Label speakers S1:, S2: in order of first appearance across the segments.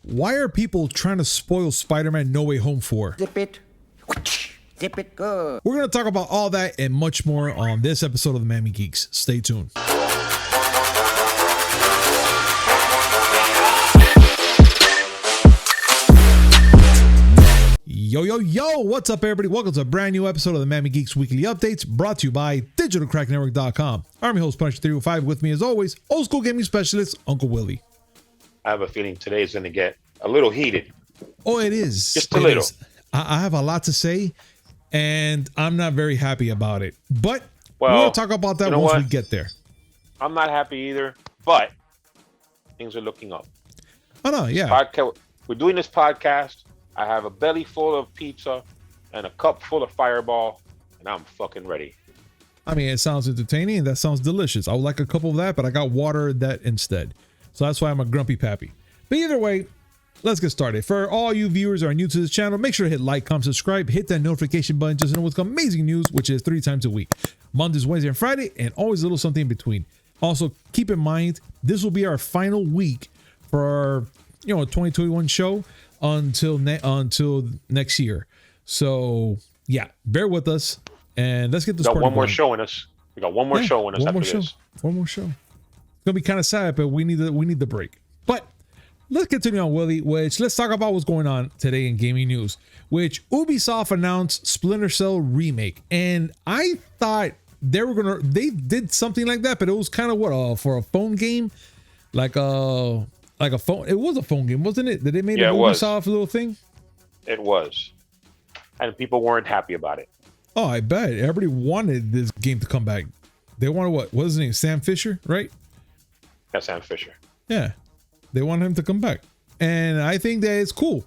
S1: why are people trying to spoil Spider-Man No Way Home for?
S2: Zip it. Zip it good.
S1: We're going to talk about all that and much more on this episode of the Miami Geeks. Stay tuned. Yo, what's up, everybody? Welcome to a brand new episode of the Miami Geeks Weekly Updates, brought to you by digitalcracknetwork.com. I'm your host, Punisher 305. With me, as always, old school gaming specialist, Uncle Willie.
S3: I have a feeling today is going to get a little heated.
S1: Oh, it is.
S3: Just a little.
S1: I have a lot to say, and I'm not very happy about it. But
S3: well,
S1: we'll talk about that once we get there.
S3: I'm not happy either, but things are looking up.
S1: Oh, no, yeah.
S3: We're doing this podcast. I have a belly full of pizza and a cup full of Fireball, and I'm fucking ready.
S1: I mean, it sounds entertaining, and that sounds delicious. I would like a couple of that, but I got water that instead. So that's why I'm a grumpy pappy. But either way, let's get started. For all you viewers who are new to this channel, make sure to hit like, comment, subscribe, hit that notification button just to know what's amazing news, which is 3 times a week. Mondays, Wednesday, and Friday, and always a little something in between. Also, keep in mind, this will be our final week for our 2021 show until next year. So yeah, bear with us and let's get this.
S3: Got one more show in us. We got one more show in us after this.
S1: One more show. It's gonna be kind of sad, but we need the break. But let's continue on, Willie. Let's talk about what's going on today in gaming news. Which Ubisoft announced Splinter Cell remake, and I thought they did something like that, but it was kind of for a phone game, like a phone. It was a phone game, wasn't it? That they made a Ubisoft little thing.
S3: It was, and people weren't happy about it.
S1: Oh, I bet everybody wanted this game to come back. They wanted what was his name? Sam Fisher, right?
S3: Yeah, Sam Fisher.
S1: Yeah, they want him to come back, and I think that it's cool.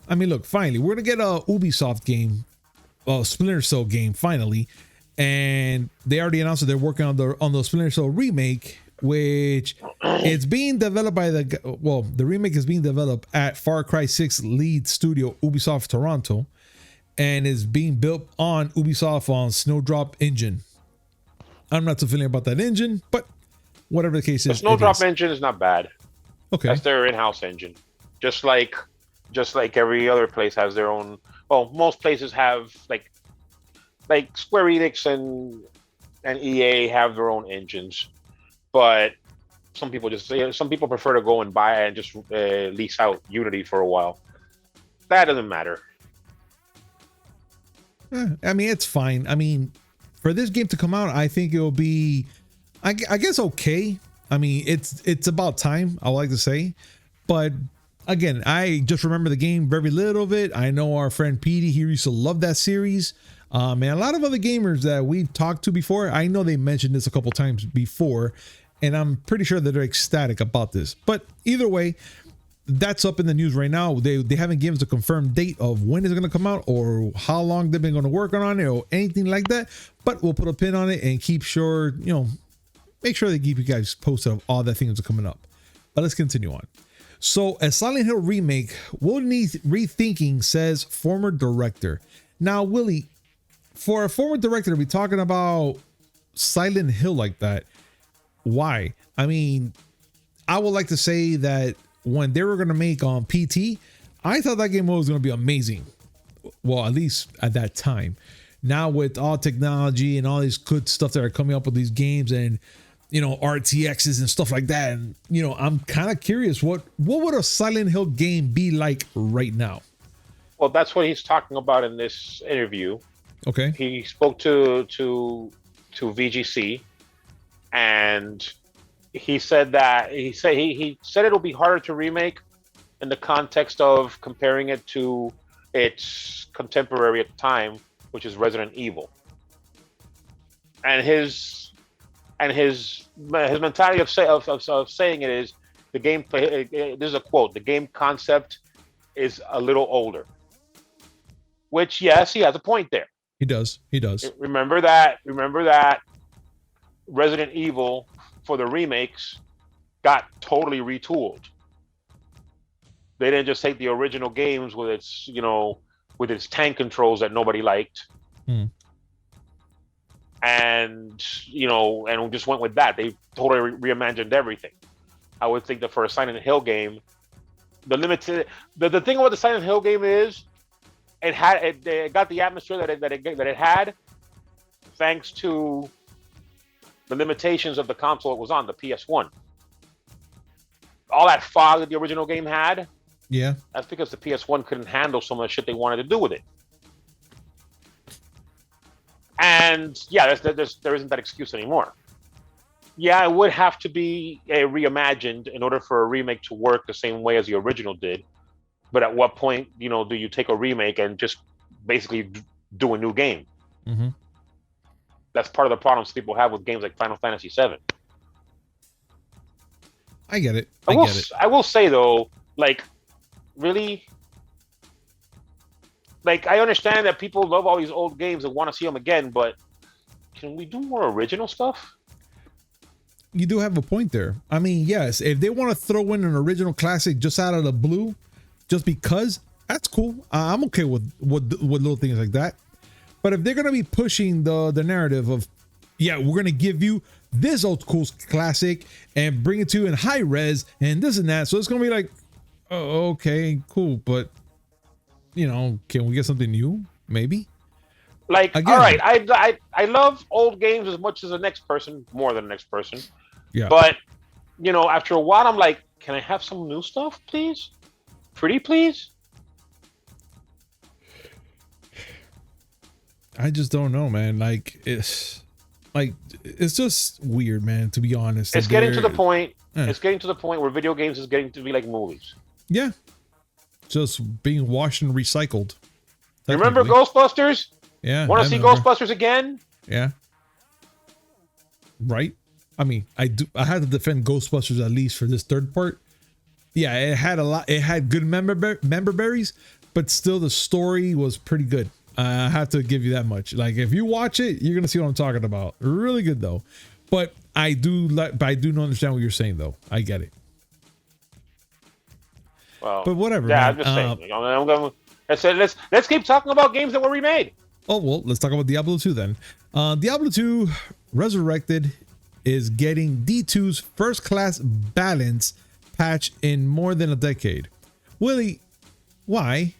S1: I mean, look, finally, we're gonna get a Ubisoft game, a Splinter Cell game, finally, and they already announced that they're working on the Splinter Cell remake, which it's being developed by the remake is being developed at Far Cry 6 lead studio Ubisoft Toronto, and is being built on Ubisoft on Snowdrop engine. I'm not so familiar about that engine, but whatever the case is,
S3: the Snowdrop engine is not bad.
S1: Okay,
S3: that's their in-house engine. Just like every other place has their own. Well, most places have like Square Enix and EA have their own engines, but some people prefer to go and buy and just lease out Unity for a while. That doesn't matter.
S1: I mean, it's fine. I mean, for this game to come out, I think it will be, I guess, okay. I mean, it's about time, I would like to say. But again, I just remember the game very little of it. I know our friend Petey, he used to love that series. And a lot of other gamers that we've talked to before, I know they mentioned this a couple times before, and I'm pretty sure that they're ecstatic about this. But either way, that's up in the news right now. They haven't given us a confirmed date of when it's going to come out or how long they've been going to work on it or anything like that. But we'll put a pin on it and make sure they keep you guys posted of all that things are coming up. But let's continue on. So a Silent Hill remake will need rethinking, says former director. Now, Willie, for a former director to be talking about Silent Hill like that, why? I mean, I would like to say that when they were going to make on PT, I thought that game was going to be amazing. Well, at least at that time. Now with all technology and all these good stuff that are coming up with these games and, RTXs and stuff like that. And, I'm kind of curious, what would a Silent Hill game be like right now?
S3: Well, that's what he's talking about in this interview.
S1: Okay.
S3: He spoke to VGC, and he said it'll be harder to remake in the context of comparing it to its contemporary at the time, which is Resident Evil. And his mentality of saying it is the gameplay. This is a quote: "The game concept is a little older." Which, yes, he has a point there.
S1: He does.
S3: Remember that Resident Evil for the remakes got totally retooled. They didn't just take the original games with its tank controls that nobody liked. And just went with that. They totally reimagined everything. I would think that for a Silent Hill game, the thing about the Silent Hill game is it got the atmosphere that it had thanks to the limitations of the console it was on, the PS1. All that fog that the original game had,
S1: Yeah.
S3: that's because the PS1 couldn't handle some of the shit they wanted to do with it. And yeah, there isn't that excuse anymore. Yeah, it would have to be reimagined in order for a remake to work the same way as the original did. But at what point, do you take a remake and just basically do a new game?
S1: Mm-hmm.
S3: That's part of the problems people have with games like Final Fantasy VII.
S1: I get it.
S3: I will say though, like, really, like, I understand that people love all these old games and want to see them again, but can we do more original stuff?
S1: You do have a point there. I mean, yes, if they want to throw in an original classic just out of the blue, just because, that's cool. I'm okay with little things like that. But if they're gonna be pushing the narrative of, yeah, we're gonna give you this old school classic and bring it to you in high res and this and that, so it's gonna be like, oh, okay, cool, but can we get something new? Maybe.
S3: Like,
S1: again,
S3: all right, I love old games as much as the next person, more than the next person.
S1: Yeah.
S3: But after a while, I'm like, can I have some new stuff, please? Pretty please.
S1: I just don't know, man. Like, it's just weird, man, to be honest.
S3: It's getting to the point. It's getting to the point where video games is getting to be like movies.
S1: Yeah. Just being washed and recycled.
S3: Remember Ghostbusters?
S1: Yeah.
S3: Want to see Ghostbusters again?
S1: Yeah. Right? I mean, I had to defend Ghostbusters at least for this third part. Yeah, it had a lot. It had good member berries, but still the story was pretty good. I have to give you that much. Like, if you watch it, you're gonna see what I'm talking about. Really good though. But I do understand what you're saying though. I get it.
S3: Well,
S1: but whatever.
S3: Yeah,
S1: man.
S3: I'm just saying. I'm going. Let's keep talking about games that were remade.
S1: Oh well, let's talk about Diablo 2 then. Diablo 2 Resurrected is getting D2's first class balance patch in more than a decade. Willie, why?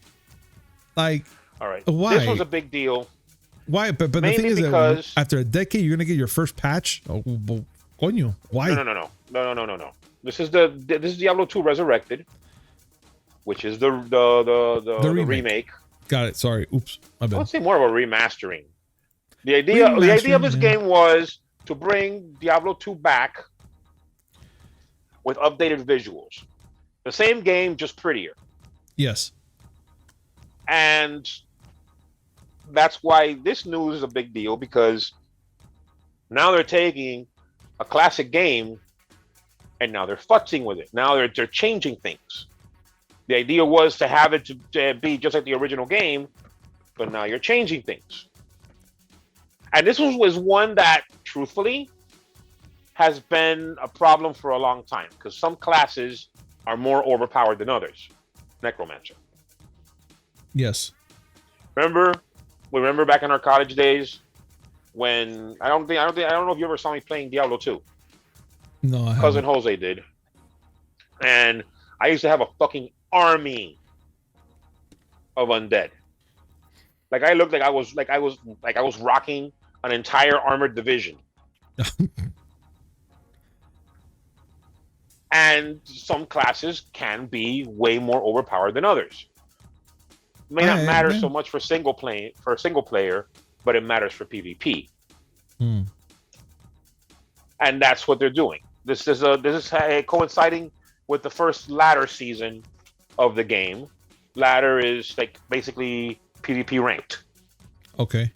S1: Like,
S3: all right,
S1: why?
S3: This was a big deal.
S1: Why? But the thing is that after a decade, you're gonna get your first patch. Oh, well, coño, why?
S3: No. This is Diablo 2 Resurrected, which is the remake.
S1: Got it. Sorry. Oops. My bad.
S3: I would say more of a remastering. The idea of this game was to bring Diablo 2 back with updated visuals. The same game, just prettier.
S1: Yes.
S3: And that's why this news is a big deal, because now they're taking a classic game and now they're futzing with it. Now they're changing things. The idea was to have it to be just like the original game, but now you're changing things. And this was one that, truthfully, has been a problem for a long time, because some classes are more overpowered than others. Necromancer.
S1: Yes.
S3: Remember back in our college days when I don't know if you ever saw me playing Diablo 2.
S1: No, I
S3: Cousin
S1: haven't.
S3: Jose did. And I used to have a fucking army of undead. Like, I looked like I was rocking an entire armored division. And some classes can be way more overpowered than others. May not matter so much for single player, but it matters for PvP.
S1: Hmm.
S3: And that's what they're doing. This is coinciding with the first ladder season of the game. Ladder is like basically PvP ranked.
S1: Okay.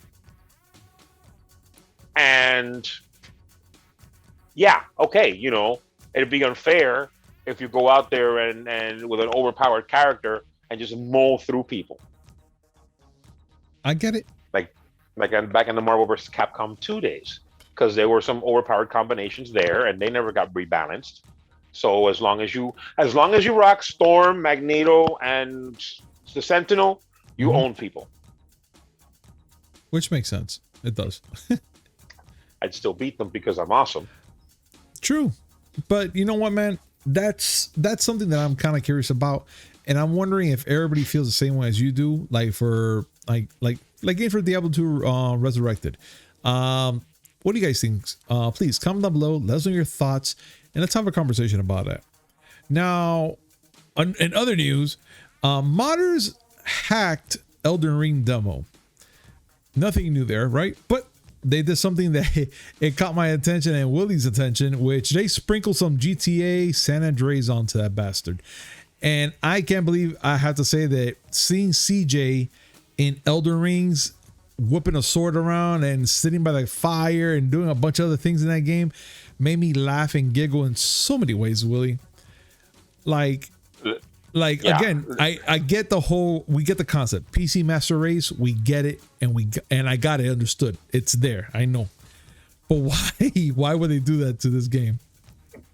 S3: And yeah, okay, it'd be unfair if you go out there and with an overpowered character and just mow through people.
S1: I get it.
S3: Like back in the Marvel vs. Capcom 2 days, because there were some overpowered combinations there, and they never got rebalanced. So as long as you rock Storm, Magneto, and the Sentinel, you own people.
S1: Which makes sense. It does.
S3: I'd still beat them because I'm awesome.
S1: True. But you know what, man? that's something that I'm kind of curious about, and I'm wondering if everybody feels the same way as you do, like for like games for Diablo 2 Resurrected. What do you guys think? Please comment down below, let us know your thoughts, and let's have a conversation about it. Now, in other news, modders hacked Elden Ring demo. Nothing new there, right? But they did something that it caught my attention and Willie's attention, which they sprinkled some GTA San Andreas onto that bastard. And I can't believe I have to say that seeing CJ in Elden Rings whipping a sword around and sitting by the fire and doing a bunch of other things in that game made me laugh and giggle in so many ways, Willie. Like yeah. Again, I get the whole, we get the concept, PC Master Race, we get it, and I got it understood. It's there, I know. But why would they do that to this game?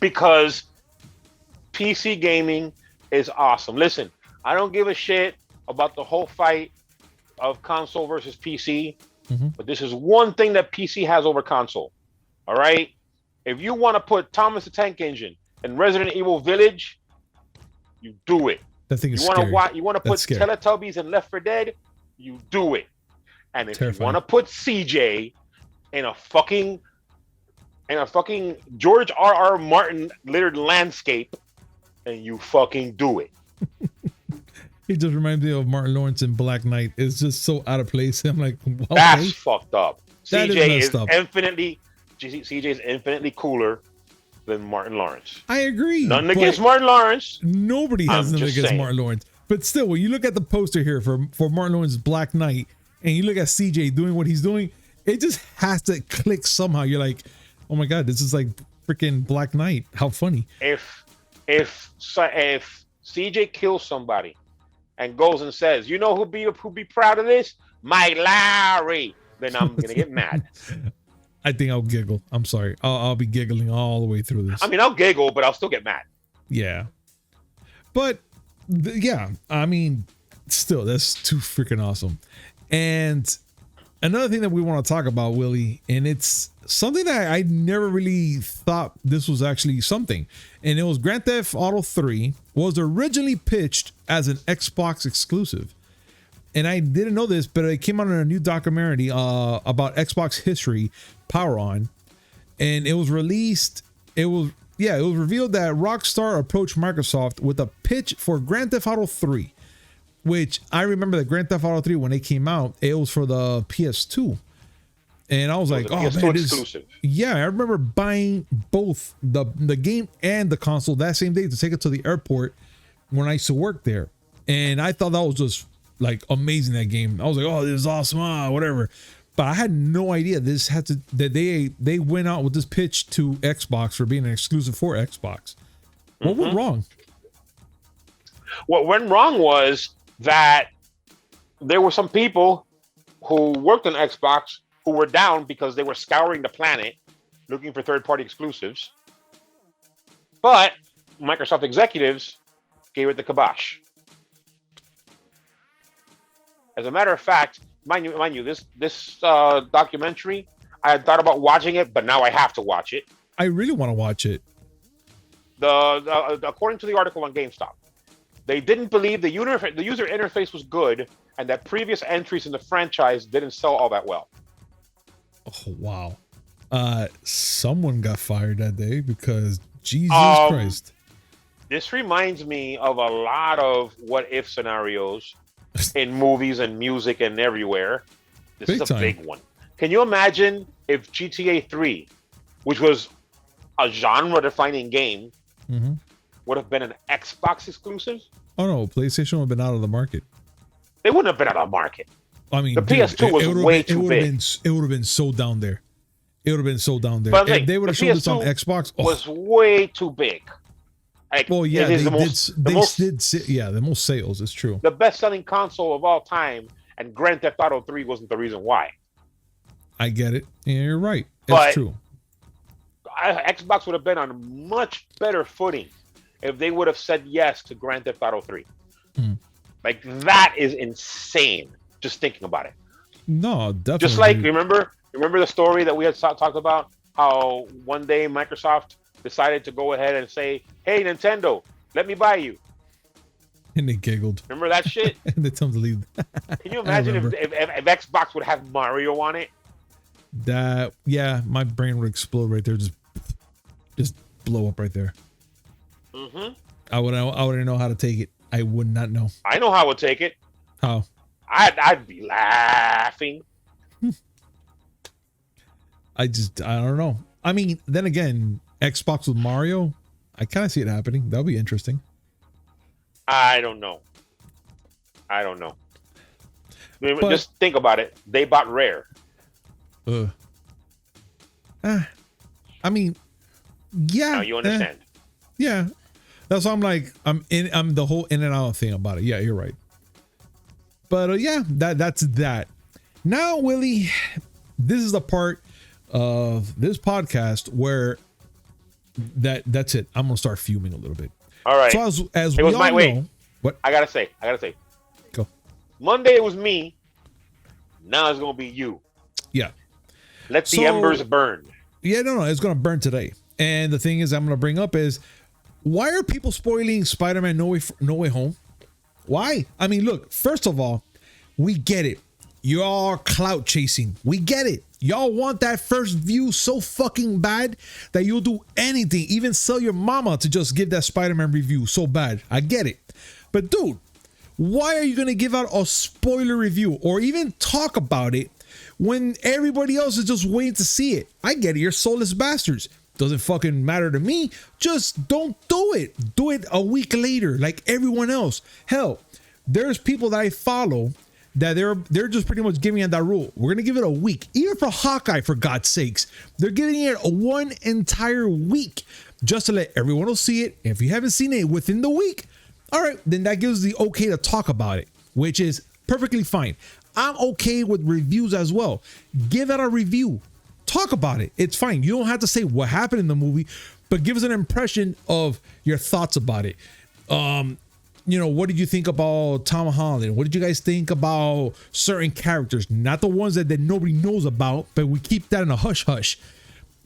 S1: Because
S3: PC gaming is awesome. Listen, I don't give a shit about the whole fight of console versus PC, but this is one thing that PC has over console. All right, if you want to put Thomas the Tank Engine in Resident Evil Village, you do it.
S1: That thing is
S3: scary. You want to put Teletubbies in Left 4 Dead, you do it. And if you want to put CJ in a fucking George R.R. Martin littered landscape, and you fucking do it.
S1: It just reminds me of Martin Lawrence in Black Knight. It's just so out of place. I'm like, okay.
S3: That's fucked up.
S1: That
S3: CJ is infinitely cooler than Martin Lawrence.
S1: I agree.
S3: Nothing against Martin Lawrence.
S1: Nobody has nothing against Martin Lawrence. But still, when you look at the poster here for Martin Lawrence's Black Knight, and you look at CJ doing what he's doing, it just has to click somehow. You're like, oh my God, this is like freaking Black Knight. How funny.
S3: If CJ kills somebody and goes and says, you know who'd be proud of this? Mike Lowry. Then I'm gonna get mad.
S1: I think I'll giggle. I'm sorry. I'll be giggling all the way through this.
S3: I mean, I'll giggle, but I'll still get mad.
S1: Yeah. But yeah, I mean, still, that's too freaking awesome. And another thing that we want to talk about, Willie, and it's something that I never really thought this was actually something. And it was Grand Theft Auto 3 was originally pitched as an Xbox exclusive. And I didn't know this, but it came out in a new documentary about Xbox history, Power On. And it was released. It was revealed that Rockstar approached Microsoft with a pitch for Grand Theft Auto 3, which I remember that Grand Theft Auto 3, when it came out, it was for the PS2. And I was like, oh man, exclusive. Yeah, I remember buying both the game and the console that same day to take it to the airport when I used to work there. And I thought that was just like amazing, that game. I was like, oh, this is awesome, whatever. But I had no idea that they went out with this pitch to Xbox for being an exclusive for Xbox. What went wrong?
S3: What went wrong was that there were some people who worked on Xbox who were down because they were scouring the planet looking for third-party exclusives. But Microsoft executives gave it the kibosh. As a matter of fact, mind you, this documentary, I had thought about watching it, but now I have to watch it.
S1: I really want to watch it.
S3: According to the article on GameStop, they didn't believe the user interface was good, and that previous entries in the franchise didn't sell all that well.
S1: Oh wow! Someone got fired that day because Jesus Christ.
S3: This reminds me of a lot of what if scenarios in movies and music and everywhere. This is a big one. Can you imagine if GTA 3, which was a genre-defining game, would have been an Xbox exclusive?
S1: Oh no, PlayStation would have been out of the market.
S3: They wouldn't have been out of the market.
S1: I mean,
S3: the PS2 was way too big.
S1: It would have been so down there. It would have been so down there.
S3: But
S1: if they would have shown this on Xbox,
S3: was way too big. Like,
S1: well, yeah, the most sales. It's true.
S3: The best-selling console of all time, and Grand Theft Auto 3 wasn't the reason why.
S1: I get it. Yeah, you're right. It's true.
S3: Xbox would have been on a much better footing if they would have said yes to Grand Theft Auto 3. Like, that is insane, just thinking about it.
S1: No, definitely.
S3: Just like, remember the story that we had talked about, how one day Microsoft decided to go ahead and say, "Hey, Nintendo, let me buy you."
S1: And they giggled.
S3: Remember that shit?
S1: And they told them to leave.
S3: Can you imagine if Xbox would have Mario on it?
S1: That, yeah, my brain would explode right there. Just blow up right there.
S3: Mm-hmm.
S1: I wouldn't know how to take it. I would not know.
S3: I know how I would take it.
S1: How?
S3: I'd be laughing.
S1: I don't know. I mean, then again, Xbox with Mario, I kind of see it happening. That'll be interesting.
S3: I don't know. But, just think about it. They bought Rare.
S1: I mean, yeah.
S3: Now you understand.
S1: Yeah. That's why I'm like, I'm the whole in and out thing about it. Yeah, you're right. But yeah, that's that. Now, Willie, this is the part of this podcast where that's it. I'm gonna start fuming a little bit.
S3: All right.
S1: So as we all know, what
S3: I gotta say.
S1: Go.
S3: Monday it was me. Now it's gonna be you.
S1: Yeah.
S3: Let the embers burn.
S1: Yeah, no, it's gonna burn today. And the thing is, I'm gonna bring up is, why are people spoiling Spider-Man No Way Home? Why? I mean, look. First of all, we get it. Y'all are clout chasing. We get it. Y'all want that first view so fucking bad that you'll do anything, even sell your mama to just give that Spider-Man review so bad. I get it. But dude, why are you going to give out a spoiler review or even talk about it when everybody else is just waiting to see it? I get it. You're soulless bastards. Doesn't fucking matter to me. Just don't do it. Do it a week later like everyone else. Hell, there's people that I follow that they're just pretty much giving it that rule. We're gonna give it a week, even for Hawkeye, for God's sakes. They're giving it one entire week just to let everyone else see it. If you haven't seen it within the week, all right, then that gives the okay to talk about it, which is perfectly fine. I'm okay with reviews as well. Give it a review, talk about it. It's fine. You don't have to say what happened in the movie, but give us an impression of your thoughts about it. What did you think about Tom Holland? What did you guys think about certain characters? Not the ones that nobody knows about, but we keep that in a hush hush.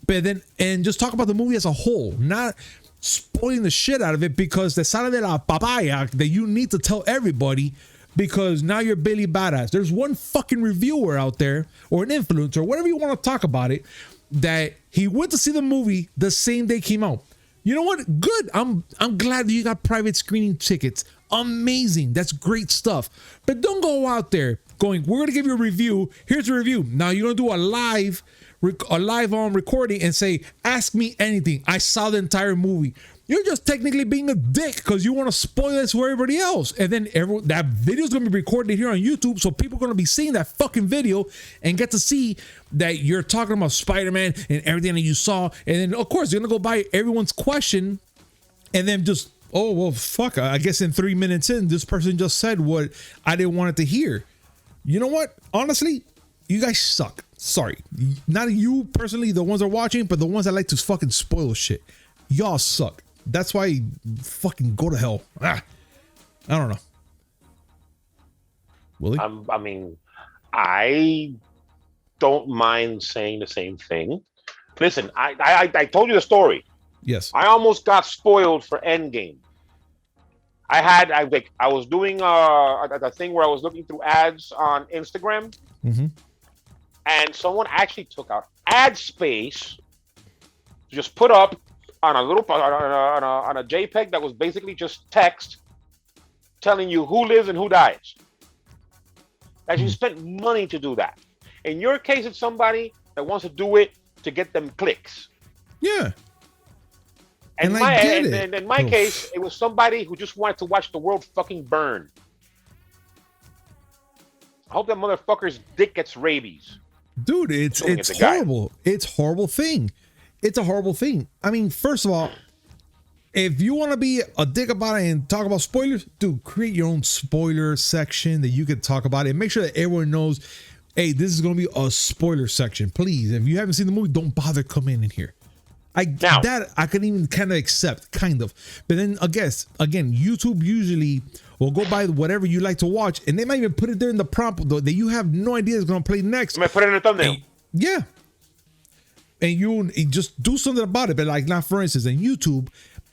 S1: But then, and just talk about the movie as a whole, not spoiling the shit out of it because the sala de la papaya that you need to tell everybody because now you're Billy Badass. There's one fucking reviewer out there or an influencer, whatever you want to talk about it, that he went to see the movie the same day it came out. You know what? Good. I'm glad that you got private screening tickets. Amazing. That's great stuff. But don't go out there going, we're going to give you a review. Here's a review. Now you're going to do a live on recording and say, ask me anything. I saw the entire movie. You're just technically being a dick because you want to spoil this for everybody else. And then that video is going to be recorded here on YouTube. So people are going to be seeing that fucking video and get to see that you're talking about Spider-Man and everything that you saw. And then, of course, you're going to go by everyone's question and then just, oh, well, fuck. I guess in 3 minutes in, this person just said what I didn't want it to hear. You know what? Honestly, you guys suck. Sorry. Not you personally, the ones that are watching, but the ones that like to fucking spoil shit. Y'all suck. That's why fucking go to hell. I don't know. Willie?
S3: I don't mind saying the same thing. Listen, I told you the story.
S1: Yes.
S3: I almost got spoiled for Endgame. I was doing a thing where I was looking through ads on Instagram, and someone actually took out ad space to just put up on a little on a JPEG that was basically just text telling you who lives and who dies. That you spent money to do that. In your case, it's somebody that wants to do it to get them clicks.
S1: Yeah.
S3: And in my case, it was somebody who just wanted to watch the world fucking burn. I hope that motherfucker's dick gets rabies.
S1: Dude, it's horrible. It's a horrible thing. It's a horrible thing. I mean, first of all, if you want to be a dick about it and talk about spoilers, dude, create your own spoiler section that you can talk about it. Make sure that everyone knows, hey, this is going to be a spoiler section. Please, if you haven't seen the movie, don't bother coming in here. That I can even kind of accept, kind of. But then again, YouTube usually will go by whatever you like to watch, and they might even put it there in the prompt that you have no idea is going to play next.
S3: I might put it in the thumbnail.
S1: Yeah. and you just do something about it. But like, not for instance, in YouTube,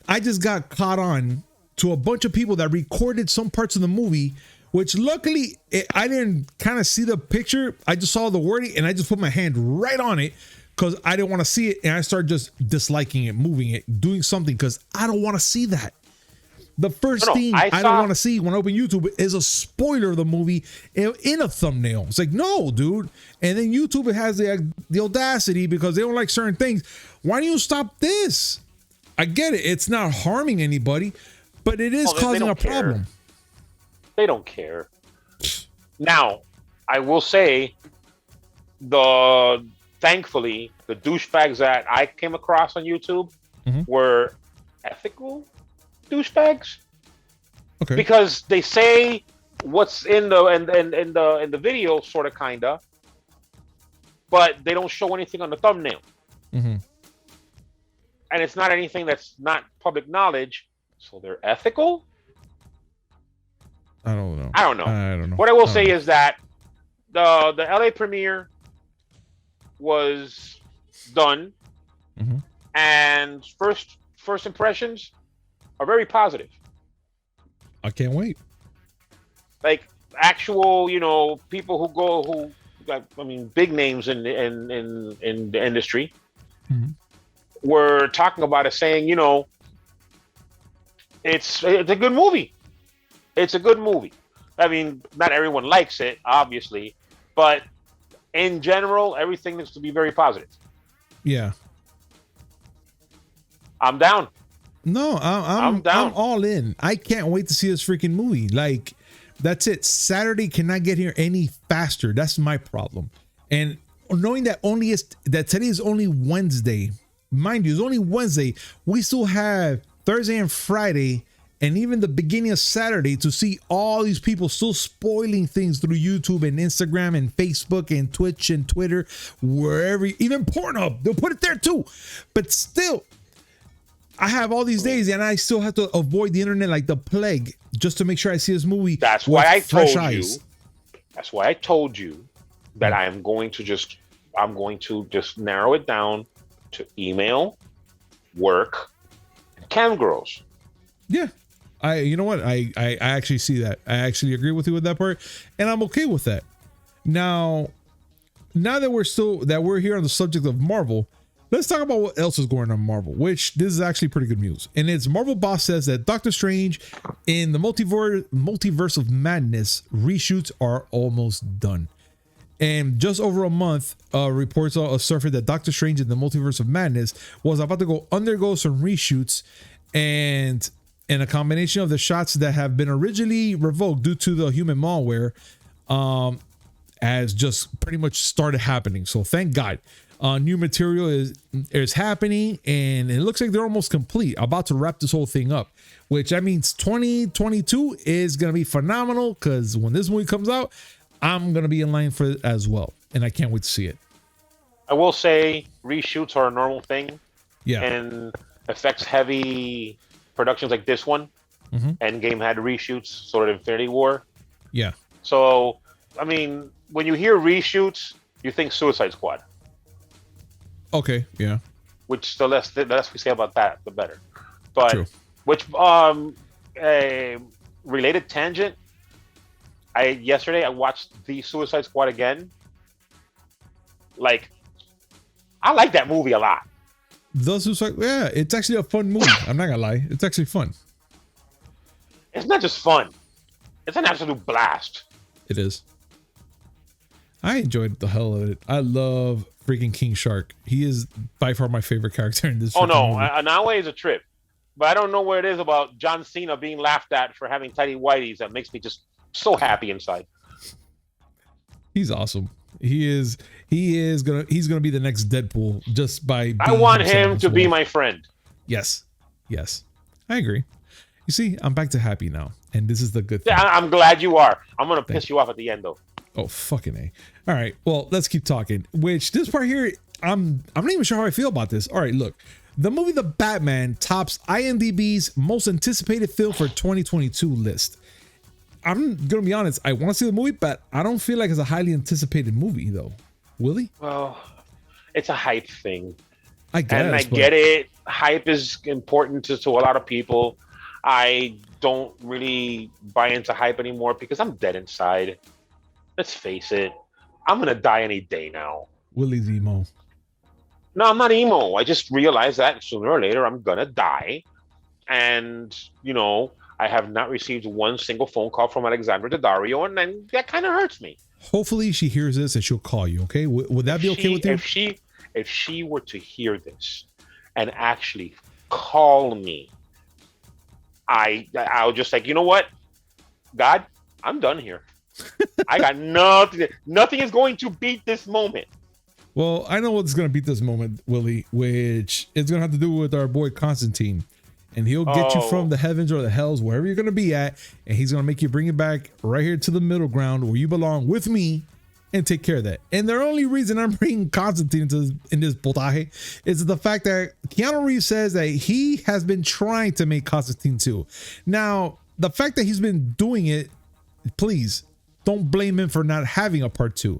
S1: I just got caught on to a bunch of people that recorded some parts of the movie, which luckily I didn't kind of see the picture. I just saw the wording and I just put my hand right on it because I didn't want to see it. And I started just disliking it, moving it, doing something because I don't want to see that. The first thing I don't want to see when I open YouTube is a spoiler of the movie in a thumbnail. It's like, no, dude. And then YouTube has the audacity because they don't like certain things. Why don't you stop this? I get it. It's not harming anybody, but it is causing a problem.
S3: They don't care. Now, I will say, thankfully, the douchebags that I came across on YouTube were ethical douchebags.
S1: Okay.
S3: Because they say what's in the video, sort of, kinda, but they don't show anything on the thumbnail. And it's not anything that's not public knowledge, so they're ethical.
S1: I don't know.
S3: What I will say is that the LA premiere was done, and first impressions are very positive.
S1: I can't wait.
S3: Like actual, people who big names in the industry were talking about it, saying, it's a good movie. It's a good movie. I mean, not everyone likes it, obviously, but in general, everything needs to be very positive.
S1: Yeah.
S3: I'm down.
S1: No, I'm down. I'm all in. I can't wait to see this freaking movie. Like, that's it. Saturday cannot get here any faster. That's my problem. And knowing that that today is only Wednesday, mind you, it's only Wednesday. We still have Thursday and Friday, and even the beginning of Saturday to see all these people still spoiling things through YouTube and Instagram and Facebook and Twitch and Twitter, wherever, even Pornhub, they'll put it there too. But still, I have all these days and I still have to avoid the internet like the plague just to make sure I see this movie.
S3: That's why I told you. That's why I told you that I'm going to just narrow it down to email, work, and cam girls.
S1: Yeah. You know what? I actually see that. I actually agree with you with that part, and I'm okay with that. Now that we're here on the subject of Marvel, let's talk about what else is going on in Marvel, which this is actually pretty good news. And it's Marvel boss says that Doctor Strange in the multiverse of madness reshoots are almost done. And just over a month, reports surfaced that Doctor Strange in the multiverse of madness was about to undergo some reshoots, and a combination of the shots that have been originally revoked due to the human malware has just pretty much started happening. So thank God. New material is happening, and it looks like they're almost complete, about to wrap this whole thing up, which that means 2022 is going to be phenomenal, because when this movie comes out, I'm going to be in line for it as well, and I can't wait to see it.
S3: I will say reshoots are a normal thing.
S1: Yeah.
S3: And effects heavy productions like this one, Endgame had reshoots, so did Infinity War.
S1: Yeah.
S3: So, I mean, when you hear reshoots, you think Suicide Squad.
S1: Okay, yeah.
S3: Which the less we say about that, the better. But
S1: true.
S3: Which a related tangent. Yesterday I watched the Suicide Squad again. Like, I like that movie a lot.
S1: Yeah, it's actually a fun movie. I'm not gonna lie, it's actually fun.
S3: It's not just fun; it's an absolute blast.
S1: It is. I enjoyed the hell of it. I love freaking King Shark. He is by far my favorite character in this.
S3: Oh no, Anawe is a trip, but I don't know what it is about John Cena being laughed at for having tidy whities that makes me just so happy inside.
S1: He's awesome. He's gonna be the next Deadpool just by.
S3: I want him to be my friend.
S1: Yes, I agree. You see, I'm back to happy now, and this is the good thing.
S3: Yeah, I'm glad you are. I'm gonna piss you off at the end though.
S1: Oh, fucking A. All right. Well, let's keep talking. Which this part here, I'm not even sure how I feel about this. All right, look. The movie The Batman tops IMDb's most anticipated film for 2022 list. I'm going to be honest. I want to see the movie, but I don't feel like it's a highly anticipated movie, though. Willie?
S3: Well, it's a hype thing.
S1: I guess,
S3: and I get it. Hype is important to a lot of people. I don't really buy into hype anymore because I'm dead inside. Let's face it. I'm gonna die any day now.
S1: Willie's emo.
S3: No, I'm not emo. I just realized that sooner or later I'm gonna die. And, I have not received one single phone call from Alexandra Daddario, and then that kind of hurts me.
S1: Hopefully she hears this and she'll call you, okay? Would that be okay with you?
S3: If she were to hear this and actually call me, I'll just like, you know what? God, I'm done here. I got nothing. Nothing is going to beat this moment.
S1: Well, I know what's going to beat this moment, Willie, which is going to have to do with our boy Constantine. And he'll get you from the heavens or the hells, wherever you're going to be at. And he's going to make you bring it back right here to the middle ground where you belong with me and take care of that. And the only reason I'm bringing Constantine in this potaje is the fact that Keanu Reeves says that he has been trying to make Constantine 2. Now, the fact that he's been doing it, please don't blame him for not having a part 2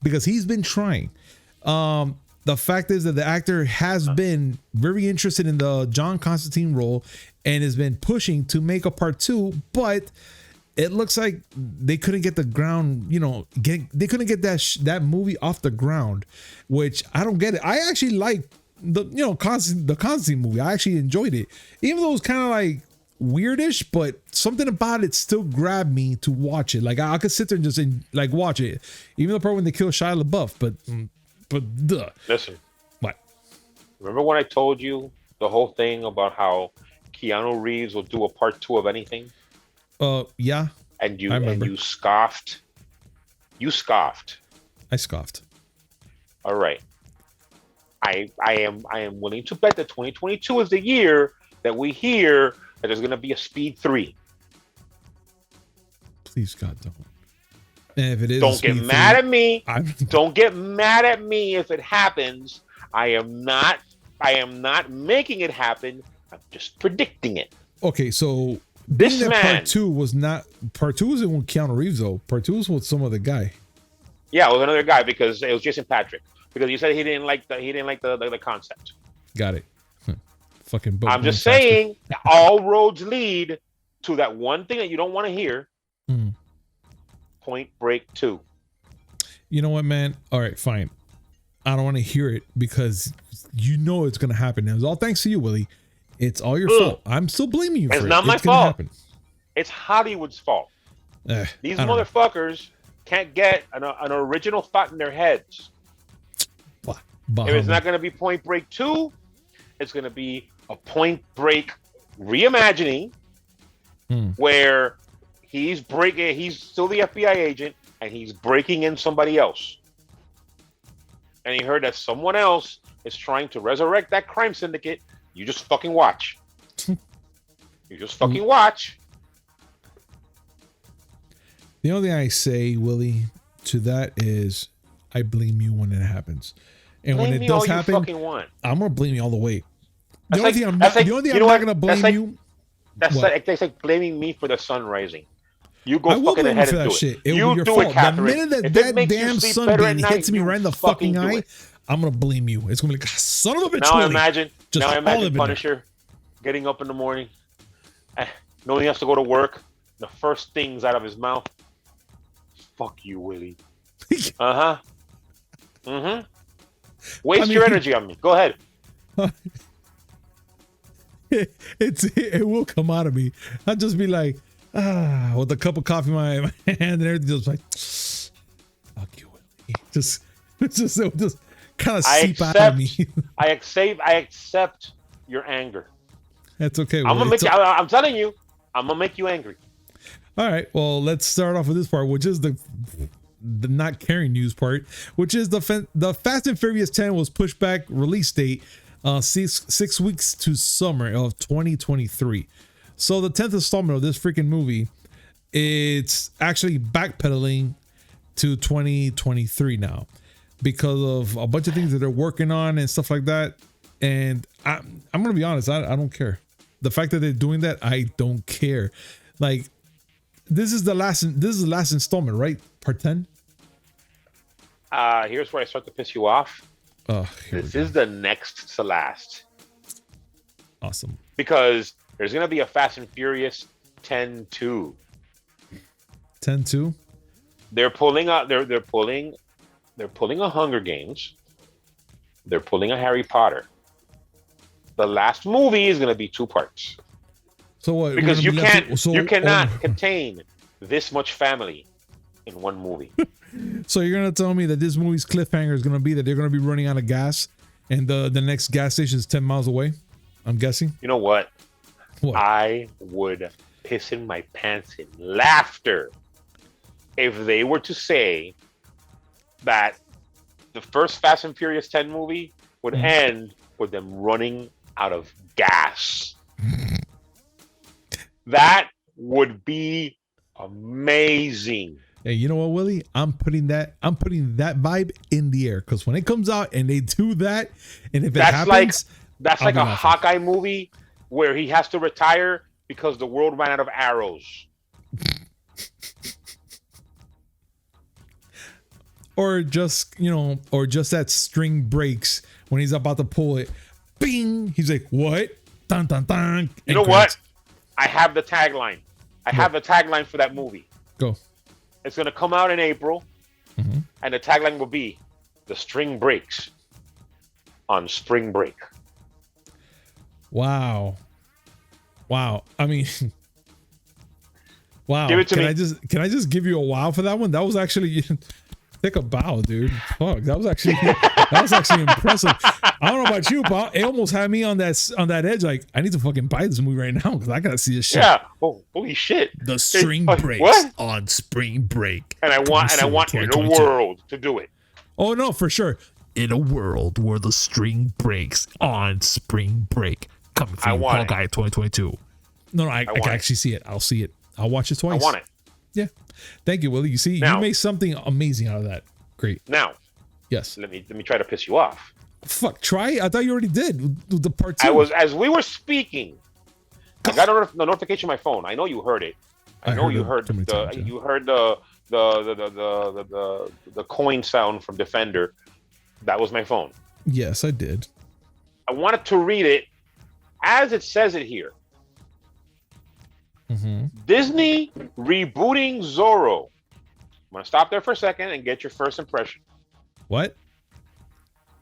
S1: because he's been trying. The fact is that the actor has been very interested in the John Constantine role and has been pushing to make a part 2, but it looks like they couldn't get the ground, they couldn't get that movie off the ground, which I don't get it. I actually like the Constantine movie. I actually enjoyed it, even though it was kind of like weirdish, but something about it still grabbed me to watch it. Like I could sit there and just watch it, even the part when they kill Shia LaBeouf, but duh.
S3: Listen.
S1: What?
S3: Remember when I told you the whole thing about how Keanu Reeves will do a part 2 of anything?
S1: Yeah.
S3: And you scoffed. You scoffed.
S1: I scoffed.
S3: All right. I am willing to bet that 2022 is the year that we hear that there's going to be a Speed 3.
S1: Please, God, don't. And if it is,
S3: don't get mad at me. Don't get mad at me if it happens. I am not making it happen. I'm just predicting it.
S1: Okay, so
S3: this man,
S1: part 2 was with Keanu Reeves though. Part 2 was with some other guy.
S3: Yeah, it was another guy because it was Jason Patrick. Because he said he didn't like the concept.
S1: Got it. Fucking.
S3: I'm just saying, all roads lead to that one thing that you don't want to hear.
S1: Mm. Point
S3: Break 2.
S1: You know what, man? All right, fine. I don't want to hear it because it's going to happen. It was all thanks to you, Willie. It's all your fault. I'm still blaming you for it.
S3: It's not my fault. Happen. It's Hollywood's fault. These motherfuckers can't get an original thought in their heads. If it's not going to be Point Break 2, it's going to be a Point Break reimagining where he's still the FBI agent and he's breaking in somebody else. And he heard that someone else is trying to resurrect that crime syndicate. You just fucking watch. You just fucking watch.
S1: The only thing I say, Willie, to that is I blame you when it happens. And
S3: blame
S1: when it does happen, I'm going to blame you all the way. The only thing I'm not going to blame you.
S3: That's like blaming me for the sun rising. You go fucking ahead and do it.
S1: You do it, Catherine. The minute that damn sunbeam hits me right in the fucking eye, I'm going to blame you. It's going to be like, son of a bitch.
S3: Now imagine Punisher getting up in the morning, knowing he has to go to work. The first things out of his mouth, fuck you, Willie. Uh-huh. Mm-hmm. Waste your energy on me. Go ahead.
S1: It will come out of me. I'll just be like, with a cup of coffee in my hand and everything, just like, fuck you, Willie. Just kind of seep out of me.
S3: I accept your anger.
S1: That's okay.
S3: I'm telling you, I'm gonna make you angry.
S1: All right. Well, let's start off with this part, which is the not caring news part, which is the Fast and Furious 10 was pushed back release date 6 weeks to summer of 2023. So the 10th installment of this freaking movie, it's actually backpedaling to 2023 now because of a bunch of things that they're working on and stuff like that. And I'm gonna be honest, I don't care. The fact that they're doing that, I don't care. Like, this is the last installment, right? Part 10.
S3: Here's where I start to piss you off.
S1: Oh,
S3: this is the next to last.
S1: Awesome.
S3: Because there's gonna be a Fast and Furious 10-2.
S1: 10-2.
S3: They're pulling out. They're pulling a Hunger Games. They're pulling a Harry Potter. The last movie is gonna be 2 parts.
S1: So what?
S3: Because you cannot contain this much family in one movie.
S1: So you're gonna tell me that this movie's cliffhanger is gonna be that they're gonna be running out of gas, and the next gas station is 10 miles away? I'm guessing.
S3: You know what?
S1: What?
S3: I would piss in my pants in laughter if they were to say that the first Fast and Furious 10 movie would end with them running out of gas. That would be amazing.
S1: Hey, you know what, Willie? I'm putting that vibe in the air, because when it comes out and they do that, and if it happens,
S3: that's like a Hawkeye movie where he has to retire because the world ran out of arrows.
S1: Or just, that string breaks when he's about to pull it. Bing! He's like, what? Dun, dun, dun.
S3: You know what? I have the tagline. I have the tagline for that movie.
S1: Go.
S3: It's going to come out in April, and the tagline will be, "The string breaks on spring break."
S1: Wow. I mean, wow.
S3: Give it to me.
S1: Can I just give you a wow for that one? That was actually take a bow, dude. Fuck, that was actually impressive. I don't know about you, but it almost had me on that edge. Like, I need to fucking buy this movie right now because I gotta see this shit.
S3: Yeah. Oh, holy shit.
S1: The string breaks
S3: what?
S1: on spring break.
S3: And I want in a world to do it.
S1: Oh no, for sure. In a world where the string breaks on spring break. Coming from Hawkeye 2022. No, I can actually see it. I'll see it. I'll watch it twice.
S3: I want it.
S1: Yeah. Thank you, Willie. You see, you made something amazing out of that. Great.
S3: Now,
S1: yes.
S3: Let me try to piss you off.
S1: Fuck, try. I thought you already did the part 2.
S3: As we were speaking, I got a notification on my phone. I know you heard it. I know you heard the coin sound from Defender. That was my phone.
S1: Yes, I did.
S3: I wanted to read it as it says it here. Disney rebooting Zorro. I'm going to stop there for a second and get your first impression.
S1: What?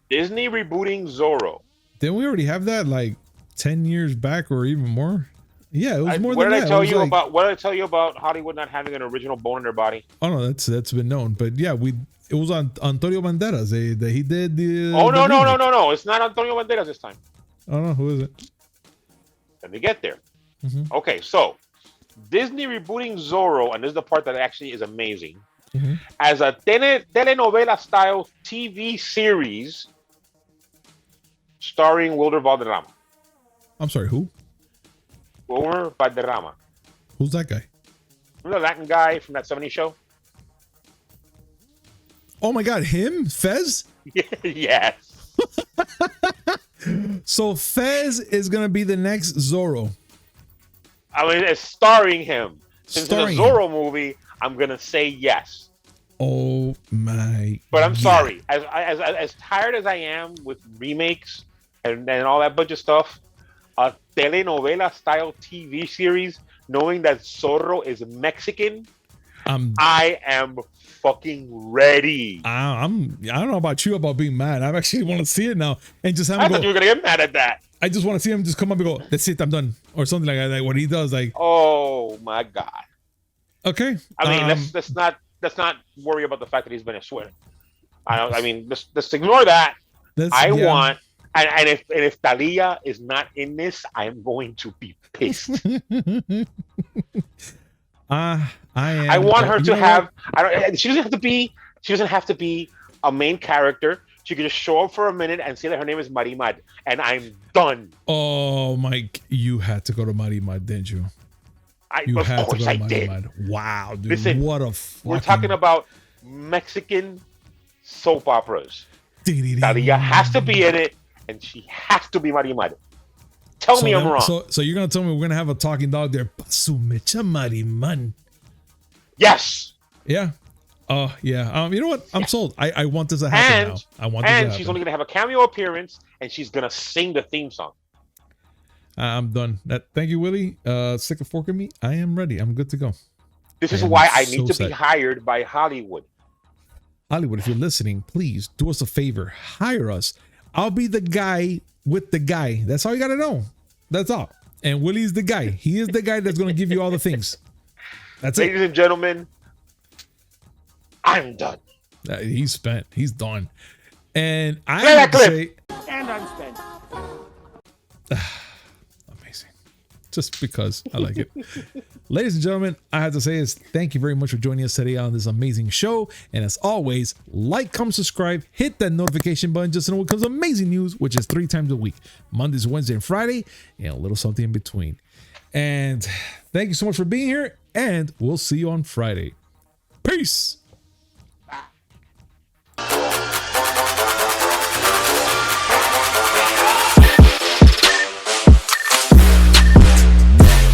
S3: Disney rebooting Zorro.
S1: Didn't we already have that like 10 years back or even more? Yeah, it was more
S3: what
S1: than
S3: did
S1: that.
S3: What did I tell you about Hollywood not having an original bone in their body?
S1: Oh no, that's been known. But yeah, it was on Antonio Banderas. He did the.
S3: No. It's not Antonio Banderas this time.
S1: I don't know, who is it?
S3: Let me get there. Okay, so Disney rebooting Zorro, and this is the part that actually is amazing, as a telenovela style TV series starring Wilmer Valderrama.
S1: I'm sorry, who?
S3: Wilmer Valderrama.
S1: Who's that guy?
S3: Remember the Latin guy from that 70s show?
S1: Oh my God, him? Fez?
S3: Yes.
S1: So Fez is gonna be the next Zorro.
S3: I mean, it's starring him. Since it's a Zorro movie, I'm gonna say yes.
S1: Oh my!
S3: But I'm sorry. As tired as I am with remakes and all that bunch of stuff, a telenovela style TV series, knowing that Zorro is Mexican, I am fucking ready.
S1: I don't know about you about being mad. I actually want to see it now and just have him
S3: I thought you were gonna get mad at that.
S1: I just want to see him just come up and go, "That's it, I'm done," or something like that. Like what he does, like.
S3: Oh my God.
S1: Okay.
S3: I mean, let's not worry about the fact that he's been a swear. I mean, let's ignore that. Want, and if Talia is not in this, I am going to be pissed. I want her to have. She doesn't have to be a main character. She could just show up for a minute and say that her name is Marimad, and I'm done.
S1: Oh, Mike, you had to go to Marimad, didn't you?
S3: Of course I did.
S1: Wow, dude.
S3: Listen,
S1: what a
S3: we're talking about Mexican soap operas. Talia has to be in it, and she has to be Marimad. Tell me I'm wrong.
S1: So you're gonna tell me we're gonna have a talking dog there? Pasumecha Mariman.
S3: Yes.
S1: Yeah. Oh yeah. You know what? I'm sold. I want this to happen now. I want this to happen.
S3: And she's only gonna have a cameo appearance, and she's gonna sing the theme song.
S1: I'm done. Thank you, Willie. Stick a fork in me. I am ready. I'm good to go.
S3: This is why I need to be hired by Hollywood.
S1: Hollywood, if you're listening, please do us a favor. Hire us. I'll be the guy with the guy. That's all you gotta know. That's all. And Willie's the guy. He is the guy that's gonna give you all the things. That's it.
S3: Ladies and gentlemen, I'm done.
S1: He's spent. He's done. And I have to say,
S2: And I'm spent.
S1: amazing. Just because I like it. Ladies and gentlemen, I have to say is thank you very much for joining us today on this amazing show. And as always, like, comment, subscribe, hit that notification button just to know what comes amazing news, which is 3 times a week, Mondays, Wednesday, and Friday, and a little something in between. And thank you so much for being here, and we'll see you on Friday. Peace.